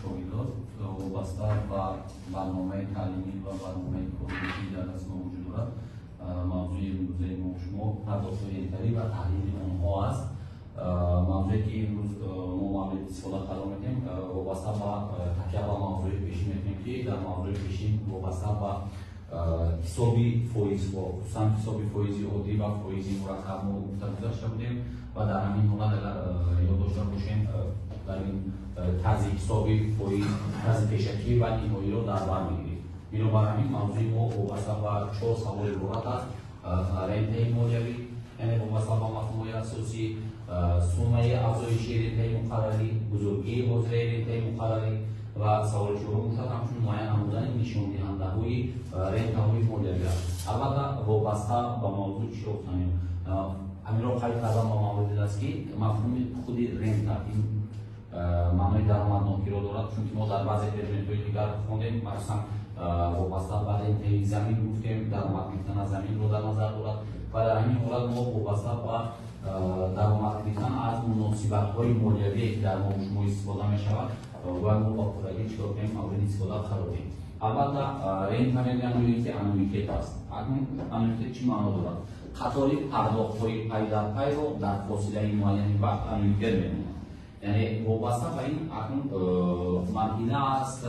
شاگردان وابسته به برنامه تعلیمی و برنامه کاری در دست ما وجود دارد. موضوع امروزه ما شما پرداخت انتری و تحلیل آنها است. موضوعی که امروز ما مورد استفاده قرار میدیم وابسته به تکیه به موضوع پیشین میکنیم که در موضوع پیشین وابسته به حسابی فایز و خصوصا حسابی فایزی عادی و فایزی مرکب ما گذاشته بودیم و در همین حالت یاد داشته باشیم در این طرز حسابی فایز طرز پیشکی و نهایی را در بر میگیریم. بنابراین موضوع ما وابسته به 4 سوال عبارت است: رنته مالیوی، یعنی وابسته به مفهوم اساسی، سومه افزایشی رنته مقرری، بزرگی حوزه رنته مقرری و سوال چهارم شد همچون معین نمودن نشان دهنده‌های رنته‌های مالیوی است. البته وابسته به موضوع چی گفتیم؟ همین را قید کردم با موارد است که مفهوم خود رنت این معنای درآمدناکی را دارد، چون که ما در بعضی ترجمه‌های دیگر خوندیم مثلا وابسته به رنته زمین گفتیم درآمد گرفتن از زمین را در نظر دارد و در همین حالت ما وابسته به درآمد گرفتن از مناسبت‌های مالیوی که در ما شما استفاده می‌شود و ما با خودی چیکار کنیم مورد استفاده قرار دهیم. البته رنت میگن که انویتیت است. انویتیت چی معنا دارد؟ قطاری پرداخت‌های پی در پی رو در فاصله معینی وقت انویتیت می‌نامند. یعنی وابسته به این مرحله است،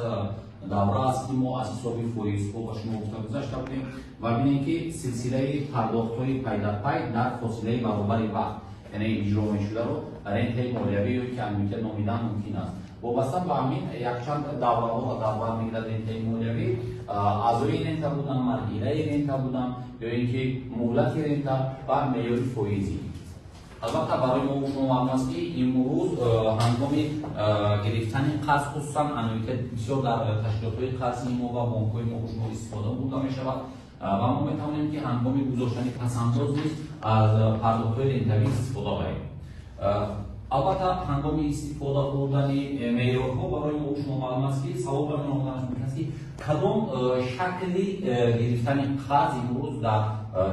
دوره است که ما از حساب فایزها با شما گذاشته بودیم و ببینید که سلسله پرداخت‌های پی در پی در فاصله برابر وقت یعنی اجرا می‌شده رو رنت مالیوی که انویتیت نامیدن ممکن است. وابسته به همین یکچند دوره‌ها را در بر می‌گیرد رنت مالیوی، اعضای رنت بودن، مرحله رنت بودن یا اینکه مهلت رنت و معیار فایزی. البته برای ما شما معلوم است که امروز هنگام گرفتن قرض خصوصا انویتیت بسیار در تشکیلات‌های قرضی ما و بانک‌های ما شما استفاده بوده می‌شود و ما می‌توانیم که هنگام گذاشتن پس‌انداز نیز از پرداخت‌های رنتوی استفاده کنیم. البته هنگام استفاده کردن معیارها برای ما شما معلوم است که سوال برای ما است که کدام شکلی گرفتن قرض امروز در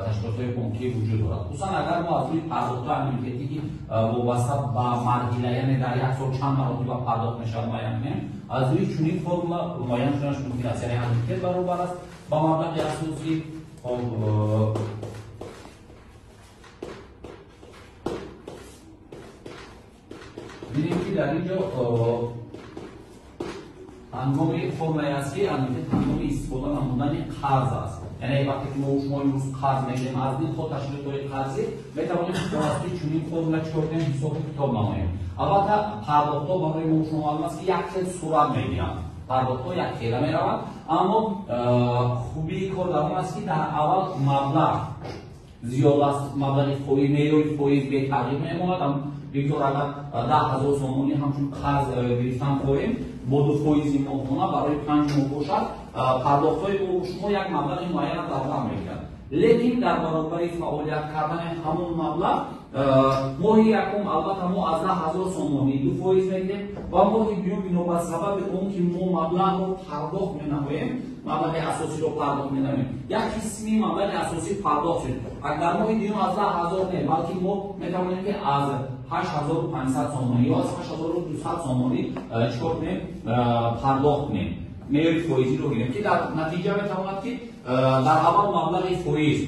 تشکیلات‌های بانکی وجود دارد. خصوصا اگر ما از روی پرداخت انویتیتی که وابسته به مرحله یعنی در یک سال چند مرتبه پرداخت می‌شود معین کنیم، از روی چنین فرم معین شدنش ممکن است. یعنی انویتیت برابر است با مبلغ اساسی. ببینیم که در اینجا هنگام فرمای است که انویتیت هنگام استفاده نمودن قرض است. یعنی وقتی که ما شما امروز قرض میگیریم از دید خود تشکیلات‌های قرضی میتوانیم واسطه چنین فرمول چیکار کنیم حساب کتاب نماییم. البته پرداخت‌ها برای ما شما معلوم است که یک خیل صورت میگیرند. پرداخت‌ها یک خیله میروند، اما خوبی کار در آن است که در اول مبلغ زیاد است، مبلغ فایز معیار فایز به تغییر میماند. بیکار اگر 10,000 سومانی همچون قرض گرفتن خواهیم با دو فایزی ماهانه برای 5 ماه باشد پرداخت‌های با شما یک مبلغ معین را در بر می‌گیرد. لیکن در برابر فعالیت کردن همون مبلغ ماهی یکم البته ما از 10,000 سومانی دو فایز می‌گیریم و ماهی دوم بنا بر سبب اون که ما مبلغ رو پرداخت می‌نماییم، مبلغ اساسی رو پرداخت می‌نماییم، یک قسمی مبلغ اساسی پرداخت شد. اگر ماهی دوم از 10,000 نه بلکه ما می‌توانیم که از 8,500 سومانی یا از 8,200 سومانی چیکار کنیم پرداخت کنیم معیار فایزی رو بگیریم که در نتیجه میتواند که در اول مبلغ فایز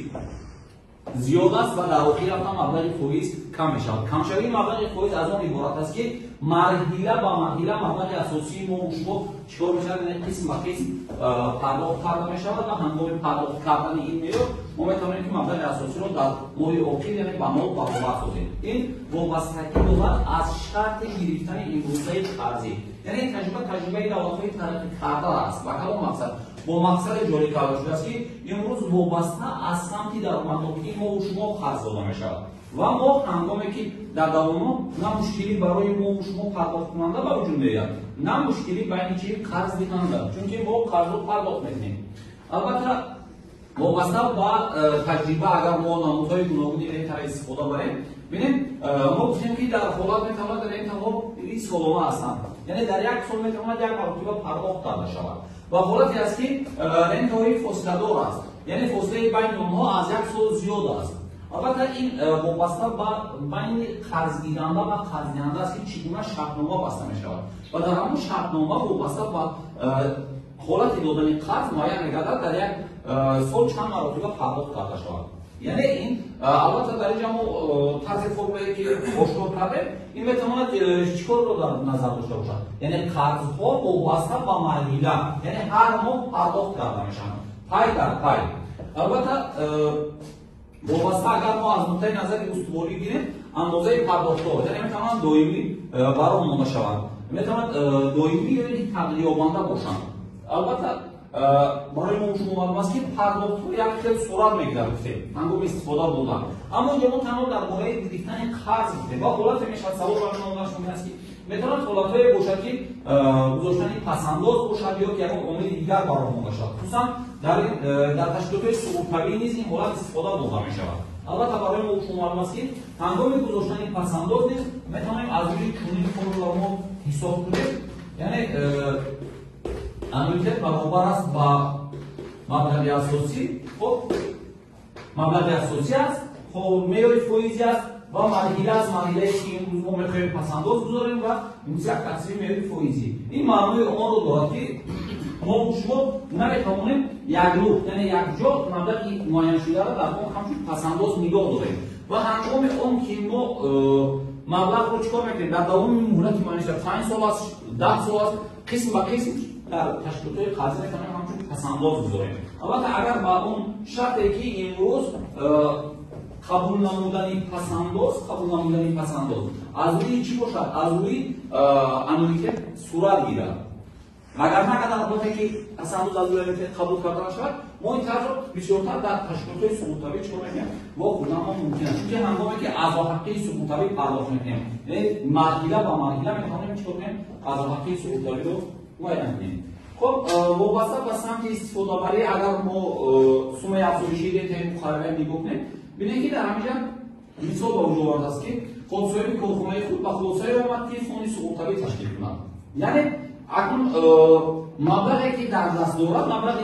زیاد است و در آخر هم مبلغ فایز کم میشود. کمشوی مبلغ فایز از آن عبارت است که مرحله با مرحله مبلغ اساسی ما شما چیکار میشود یعنی قسم به قسم پرداخت کرده میشود و هنگام پرداخت کردن این معیار ما میتوانیم که مبلغ اساسی رو در ماه آخر یعنی به نو برابر کنیم. این وابستگی دارد از شرط گرفتن امروزه قرضی. یعنی تجربه دولت‌های ترقی کرده است و کدام مقصد با مقصد جاری کرده شده است که امروز وابسته از سمت درآمدناکی ما و شما قرض داده میشود و ما هنگامی که در دوام نه مشکلی برای ما و شما پرداخت کننده به وجود میاد نه مشکلی بین چی قرض دهنده، چون که ما قرض رو پرداخت میکنیم. البته وابسته با تجربه اگر ما نمودهای گوناگونی رنت را استفاده بریم ببینیم ما گفتیم که در حالت میتواند رنت‌ها سالانه هستند، یعنی در یک سال میتواند یک مرتبه پرداخت کرده شود و حالتی است که رنت‌های فاصله دار است، یعنی فاصله بین آنها از یک سال زیاد است. البته این وابسته به بین قرضگیرنده و قرضدهنده است که چگونه شرطنامه بسته می شود و در همون شرطنامه وابسته به حالت دادن قرض معین می‌گردد در یک سال چند مرتبه پرداخت کرده شود. یعنی این البته در اینجا طرز فرمولی که آشکار کرده این میتواند چیکار رو در نظر داشته باشد، یعنی قرضها وابسته به مرحله، یعنی هر ماه پرداخت کرده میشن پای در پای. البته وابسته اگر ما از نقطه نظر استواری گیریم اندازه پرداخت ها یعنی میتواند دائمی برام مانده شود، میتواند دائمی یا تغییرآمده باشند. البته برای ما شما معلوم است که پرداخت ها یک خیلی صورت میگیرد هنگام استفاده بودن، اما اینجا ما تنها در مورد گرفتن قرض گفتیم و حالت میشد سوال برای شما ممکن است که میتواند حالت‌های باشد که گذاشتن پسنداز باشد یا که یک عامل دیگر برآورده شود، خصوصا در تشکیلات سقوط‌طبیعی نیز این حالت استفاده داده میشود. البته برای ما شما معلوم است که هنگام گذاشتن پسنداز نیز میتوانیم از روی چنین فرمول ما حساب کنیم، یعنی انویته برابر است با مبلغ اساسی. خب مبلغ اساسی است، خب معیار فایزی است و مرحله از مرحله که امروز ما میخواهیم پسنداز بذاریم و امروز یک تقسیم معیار فایزی این معنای آن رو دارد که ما شما نمیتوانیم یک روح یعنی یک جا مبلغ معین شده را در اون همچون پسنداز نگاه داریم و هنگام آن که ما مبلغ رو چکار میکنیم در دوام این مهلت که معنیش 5 سال است 10 سال است قسم به قسم در تشکیلات قرضی میتونیم همچون پسنداز بذاریم. البته اگر با اون شرطی که امروز قبول نمودن پسنداز از روی چی باشد؟ از روی انویته صورت گیرد. اگر نه در حالتی که پسنداز از روی انویته قبول کرده شود ما این طرح بسیارتر در تشکیلات سقوط‌طبیعی چیکار میکنیم؟ واقعا ما ممکن است که هنگامی که اعضا حقی سقوط‌طبیعی پرداخت میکنیم یعنی مرحله با مرحله میتونیم چیکار کنیم؟ اعضا حقی سقوط‌طبیعی رو معین کنیم. خب وابسته به سمت استفاده برای اگر ما سوم افزایشی دیتا مخالفه نگاه کنیم ببینید که در همینجا مثال به وجود آورده است که خودسایی کارخانه خود با خودسایی آمد که فوند سقوط‌طبیعی تشکیل کند. یعنی اکنون مبلغی که در دست دارد مبلغ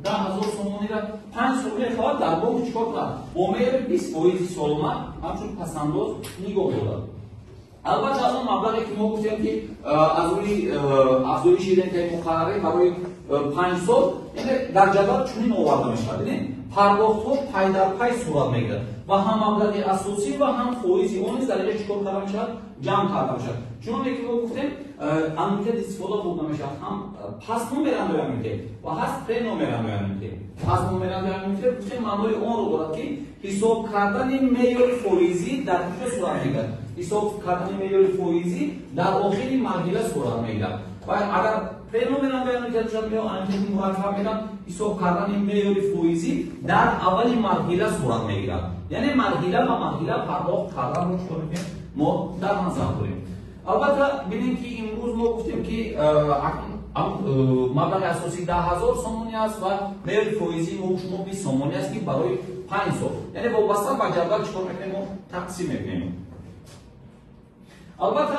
10,000 تومانی را 5 سال میخواهد در بانک چیکار کند؟ با معیار 20% سالانه همچون پسنداز نگاه دارد. البته از اون مبلغی که ما گفتیم که از روی افزایش رنت مقرره برای 5 سال یعنی در جدول چنین آورده میشه. ببینید پرداخت‌ها پای در پای صورت میگیرد و هم مبلغ اساسی و هم فایزی اون نیز در اینجا چیکار کرده میشه؟ جمع کرده میشه. چون که ما گفتیم انویته استفاده بوده میشه هم پس نمرنده انویته و هست پری نمرنده انویته. پس نمرنده انویته گفتیم معنای اون رو دارد که حساب کردن معیار فایزی در کجا صورت میگیرد؟ حساب کردن معیار فایزی در آخر مرحله صورت میگیرد و اگر پرینومرنده انویته شد یا انجام مرکب میگن حساب کردن معیار فایزی در اول مرحله صورت میگیرد، یعنی مرحله و مرحله پرداخت کردن رو چطور میگیم ما در نظر داریم. البته ببینید که امروز ما گفتیم که مبلغ اساسی 10,000 تومانی است و معیار فایزی ما شما 20 تومانی است که برای 5 سال یعنی وابسته به جدول چطور میکنیم ما تقسیم میکنیم. البته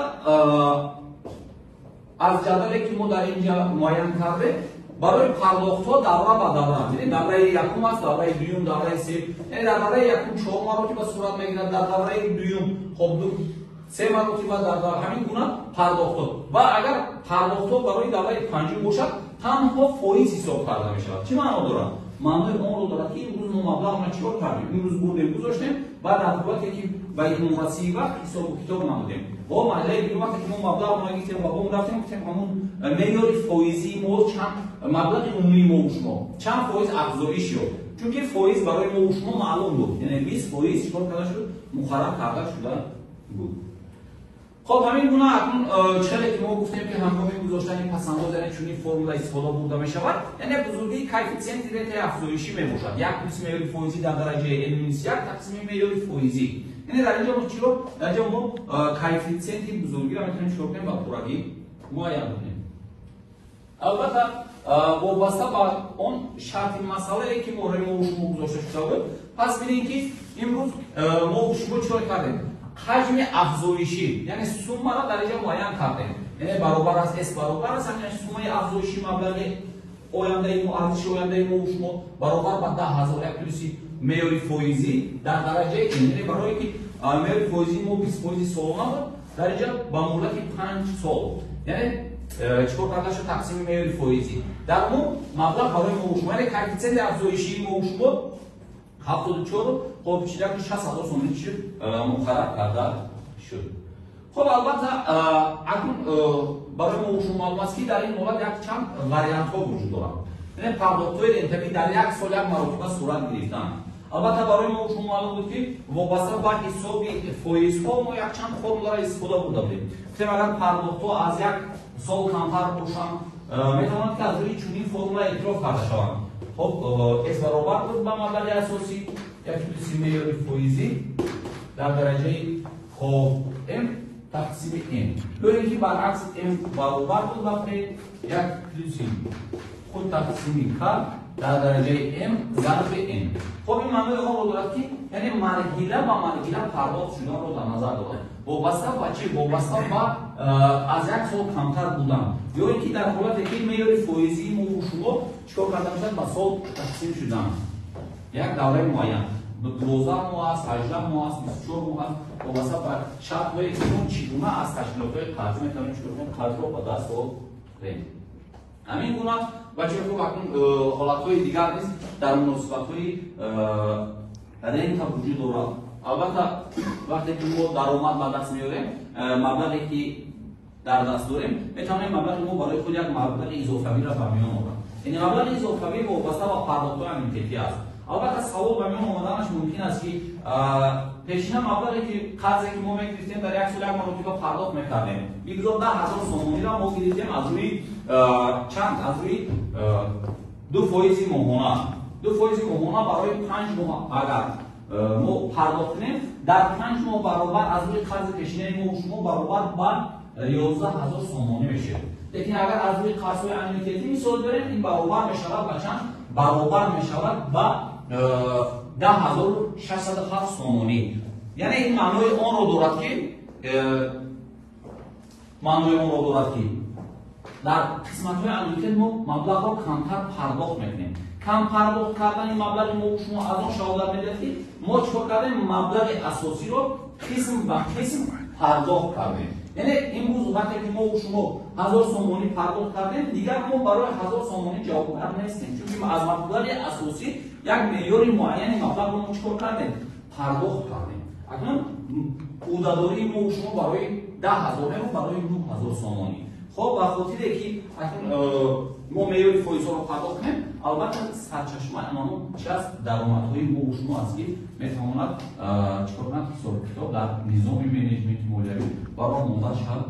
از جدولی که ما در اینجا معین کرده برای پرداخت ها دوره به دوره، یعنی دوره یکم است، دوره دوم، دوره سوم، یعنی در دوره یکم 4 مرتبه صورت میگیرد، در دوره دوم خب 3 مرتبه در دوره همین گونه پرداخت ها و اگر پرداخت ها برای دوره پنجم باشد تنها فایز حساب کرده می شود. چه معنا دارد؟ معنای اون رو دارد که امروز ما مبلغ ما چیکار کردیم؟ امروز بردیم گذاشتیم بعد در صورتی که به این مرسی وقت حساب و کتاب نمودیم با مرحله دیگه وقتی که ما مبلغ ما گفتیم و با اون رفتیم گفتیم همون معیار فایزی ما چند مبلغ عمومی ما شما چند فایز افزایش شد، چون که فایز برای ما شما معلوم بود یعنی 20 فایز چیکار کرده شد؟ مقرر کرده شده بود. خب همین گونه اکنون چه که ما گفتیم که هنگام گذاشتن پسنداز یعنی چنین فرمول استفاده برده می شود یعنی بزرگی کوفیسیانت رنت افزایشی می باشد. یک قسم معیار فایزی در درجه n-1 تقسیم معیار فایزی، یعنی در اینجا ما چی رو در اینجا ما کوفیسیانت بزرگی را میتونیم چیکار کنیم با پورگی معین کنیم. البته وابسته به اون شرط مسئله که برای ما شما گذاشته شده بود پس ببینید که امروز ما شما چیکار کردیم؟ حجم افزایشی یعنی سوم را در اینجا معین کردیم، یعنی برابر است اس برابر است یعنی سوم افزایشی مبلغ آینده ما ارزش آینده ما شما برابر با 10,000 یک پلیسی меъёри фоизӣ дар дараҷаи ин, яъне барое ки меъёри фоизӣ мо 20% солона буд, дар инҷа ба муҳлати 5 сол, яъне чикор карда шуд тақсими меъёри фоизӣ. Дар умум маблағ барои мо шумо, яъне коэффициенти афзоишии мо шумо 74,60,000 сомон шуд муқаррар карда шуд. خب البته اکنون برای ما شما معلوم است که در این مورد یک چند واریانت ها وجود دارد. یعنی پرداخت‌های رنتبی در یک سال یک مرتبه صورت گرفتن. البته برای ما شما معلوم بود که وابسته به حساب فایزها ما یک چند فرمول را استفاده برده بودیم. مثلا اگر پرداخت‌ها از یک سال کمتر باشند میتوانند که از روی چنین فرمول اعتراف کرده شوند. خب اس برابر بود به مبلغ اساسی یک پلیسی معیاری فایزی در درجه خب ام تقسیم m. لو اینکه برعکس m برابر بود به یک پلیسی خود تقسیم k در درجه m ضرب n. خب این معنی آن رو دارد که یعنی مرحله با مرحله پرداخت شدن رو در نظر دارد. وابسته به چی؟ وابسته به از یک سال کمتر بودن یا اینکه در حالتی که معیار فایزی ما و شما چیکار کرده میشن به سال تقسیم شدن. یک دوره معین 12 ماه است، 18 ماه است، 24 ماه است. وابسته به شرط‌های اون چگونه از تشکیلات‌های قرض میتونیم چیکار کنیم؟ قرض رو به دست آوریم. همین گونه بچه خوب اکنون حالت‌های دیگر نیست در مناسبت‌های رنت وجود دارد. البته وقتی که ما درآمد به دست میاریم مبلغی که در دست داریم میتونیم مبلغ ما برای خود یک مبلغ اضافی را به میان آوریم. این مبلغ اضافی وابسته به پرداخت‌های امنیتی است. البته سوال به میان آمدنش ممکن است که پیشینه مبلغی که قرضی که ما میگرفتیم در یک سال یک مرتبه پرداخت میکردیم. بگذار 10,000 سومانی را ما گرفتیم از روی چند؟ از روی 2% ماهانه. 2% ماهانه برای 5 ماه اگر ما پرداخت کنیم در 5 ماه برابر از روی قرض پیشینه ما و شما برابر به 11,000 سومانی میشه. لیکن اگر از روی قرض‌های امنیتی مثال بریم این برابر میشود به چند؟ برابر میشود به 10,607 سومانی. یعنی این معنای آن رو دارد که در قسمت‌های امنیتی ما مبلغ را کمتر پرداخت میکنیم. کم پرداخت کردن این مبلغ ما شما از آن شهادت میدهید که ما چیکار کردیم؟ مبلغ اساسی رو قسم به قسم پرداخت کردیم. یعنی امروز وقتی که ما شما 1000 سومانی پرداخت کردیم دیگر ما برای 1000 سومانی جوابگر نیستیم، چون از مبلغ اساسی یک معیار معین مبلغ رو ما چیکار کردیم؟ پرداخت کردیم. اکنون عهده‌داری ما شما برای 10,000 و برای 9,000 سومانی. خب به خاطر که ما معیار فایز رو پرداخت کنیم البته سرچشمه امامون چی است؟ درآمدهای ما و شما است که میتواند چیکار کنند؟ حساب کتاب در نظام منیجمنت مالیوی برای مونده شود.